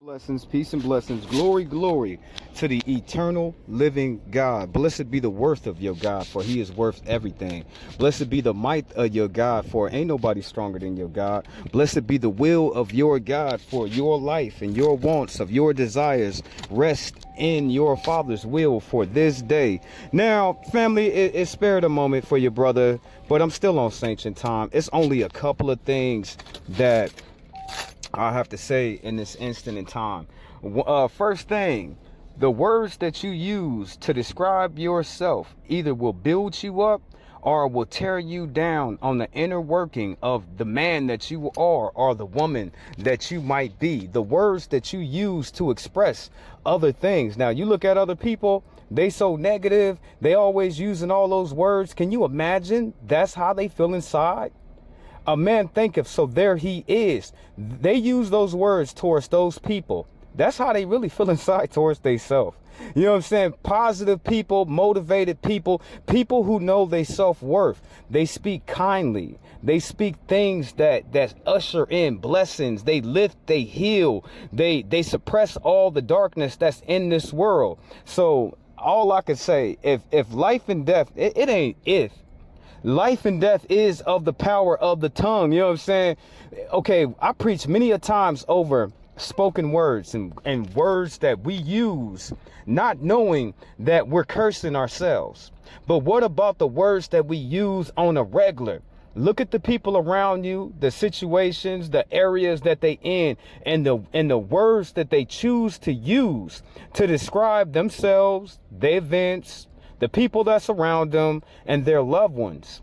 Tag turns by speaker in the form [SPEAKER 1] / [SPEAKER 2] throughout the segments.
[SPEAKER 1] Blessings, peace and blessings, glory, glory to the eternal living God. Blessed be the worth of your God, for he is worth everything. Blessed be the might of your God, for ain't nobody stronger than your God. Blessed be the will of your God, for your life and your wants of your desires rest in your Father's will for this day. Now, family, it spared a moment for your brother, but I'm still on Sanctions time. It's only a couple of things that I have to say in this instant in time. First thing, the words that you use to describe yourself either will build you up or will tear you down on the inner working of the man that you are or the woman that you might be. The words that you use to express other things. Now, you look at other people, they so negative, they always using all those words. Can you imagine that's how they feel inside? A man thinketh, so there he is. They use those words towards those people. That's how they really feel inside towards themselves. You know what I'm saying? Positive people, motivated people, people who know their self-worth. They speak kindly. They speak things that usher in blessings. They lift, they heal. They suppress all the darkness that's in this world. So all I can say, if life and death, it ain't if. Life and death is of the power of the tongue. You know what I'm saying? Okay, I preach many a times over spoken words and words that we use, not knowing that we're cursing ourselves. But what about the words that we use on a regular? Look at the people around you, the situations, the areas that they in, and the words that they choose to use to describe themselves, their events, the people that surround them, and their loved ones.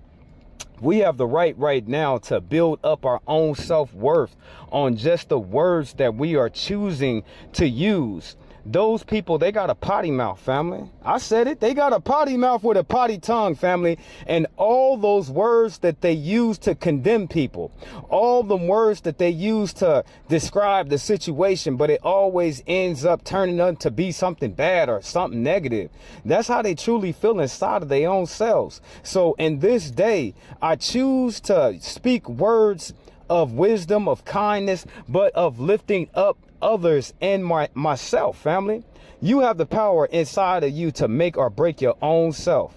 [SPEAKER 1] We have the right now to build up our own self-worth on just the words that we are choosing to use. Those people, they got a potty mouth, family. I said it. They got a potty mouth with a potty tongue, family. And all those words that they use to condemn people, all the words that they use to describe the situation, but it always ends up turning out to be something bad or something negative. That's how they truly feel inside of their own selves. So in this day, I choose to speak words of wisdom, of kindness, but of lifting up others and myself, family. You have the power inside of you to make or break your own self.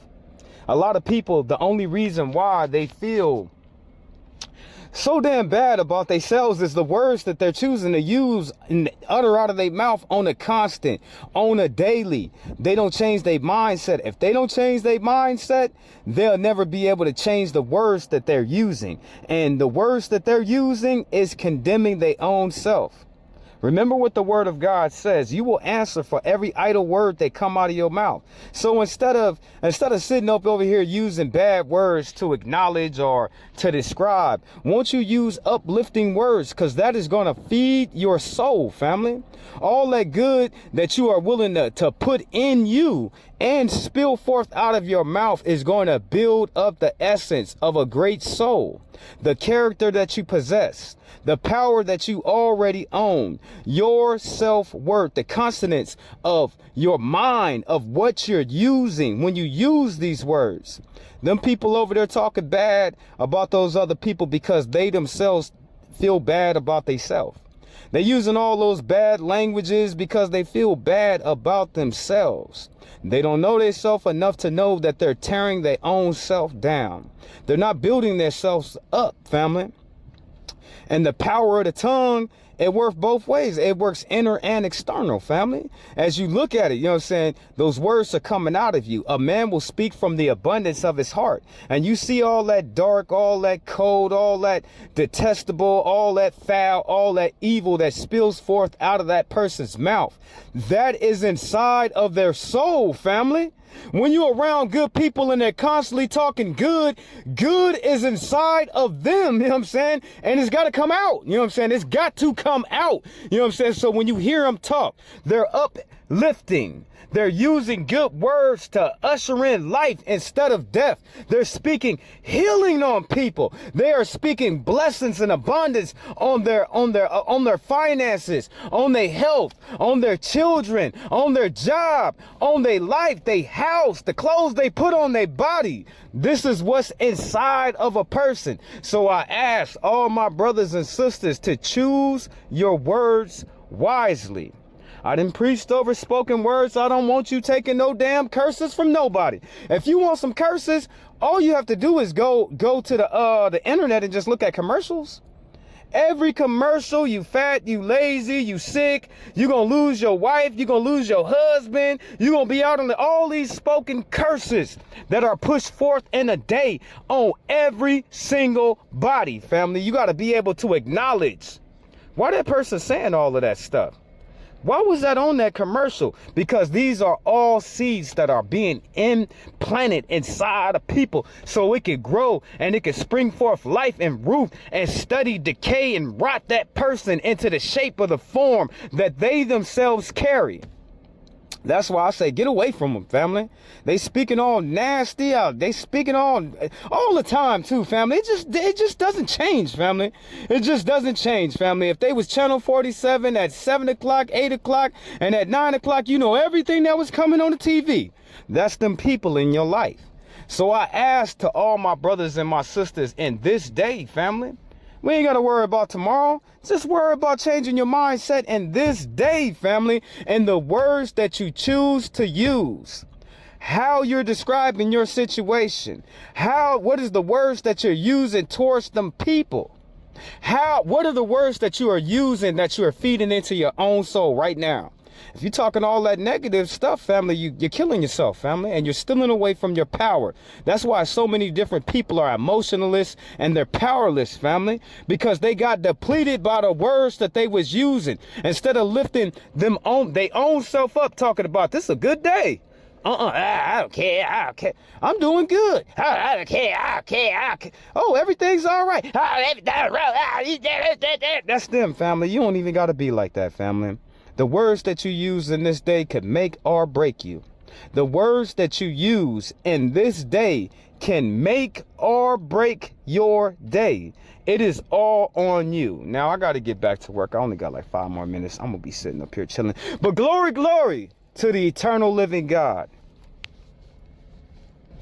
[SPEAKER 1] A lot of people, the only reason why they feel so damn bad about themselves is the words that they're choosing to use and utter out of their mouth on a constant, on a daily. They don't change their mindset. If they don't change their mindset, they'll never be able to change the words that they're using. And the words that they're using is condemning their own self. Remember what the word of God says. You will answer for every idle word that come out of your mouth. So instead of sitting up over here using bad words to acknowledge or to describe, won't you use uplifting words? Because that is going to feed your soul, family. All that good that you are willing to put in you and spill forth out of your mouth is going to build up the essence of a great soul, the character that you possess, the power that you already own, your self-worth, the consonants of your mind, of what you're using when you use these words. Them people over there talking bad about those other people because they themselves feel bad about themselves. They're using all those bad languages because they feel bad about themselves. They don't know themselves enough to know that they're tearing their own self down. They're not building themselves up, family. And the power of the tongue, it works both ways. It works inner and external, family. As you look at it, you know what I'm saying? Those words are coming out of you. A man will speak from the abundance of his heart. And you see all that dark, all that cold, all that detestable, all that foul, all that evil that spills forth out of that person's mouth. That is inside of their soul, family. When you're around good people and they're constantly talking good, good is inside of them, you know what I'm saying? And it's got to come out, you know what I'm saying? It's got to come out, you know what I'm saying? So when you hear them talk, they're uplifting. They're using good words to usher in life instead of death. They're speaking healing on people. They are speaking blessings and abundance on their finances, on their health, on their children, on their job, on their life, their house, the clothes they put on their body. This is what's inside of a person. So I ask all my brothers and sisters to choose your words wisely. I done preached over spoken words. I don't want you taking no damn curses from nobody. If you want some curses, all you have to do is go to the internet and just look at commercials. Every commercial, you fat, you lazy, you sick, you're going to lose your wife, you're going to lose your husband, you're going to be out on all these spoken curses that are pushed forth in a day on every single body, family. You got to be able to acknowledge why that person saying all of that stuff. Why was that on that commercial? Because these are all seeds that are being implanted inside of people so it can grow and it can spring forth life and root and study decay and rot that person into the shape of the form that they themselves carry. That's why I say get away from them, family. They speaking all nasty out. They speaking all the time too, family. It just doesn't change, family. It just doesn't change, family. If they was channel 47 at 7 o'clock, 8 o'clock, and at 9 o'clock, you know everything that was coming on the TV. That's them people in your life. So I ask to all my brothers and my sisters in this day, family, we ain't got to worry about tomorrow. Just worry about changing your mindset in this day, family, and the words that you choose to use. How you're describing your situation. What is the words that you're using towards them people? What are the words that you are using that you are feeding into your own soul right now? If you're talking all that negative stuff, family, you're killing yourself, family, and you're stealing away from your power. That's why so many different people are emotionless and they're powerless, family, because they got depleted by the words that they was using. Instead of lifting their own self up, talking about this is a good day. I don't care. I'm doing good. I don't care. Oh, everything's all right. That's them, family. You don't even got to be like that, family. The words that you use in this day could make or break you. The words that you use in this day can make or break your day. It is all on you. Now, I got to get back to work. I only got like 5 more minutes. I'm going to be sitting up here chilling. But glory to the eternal living God.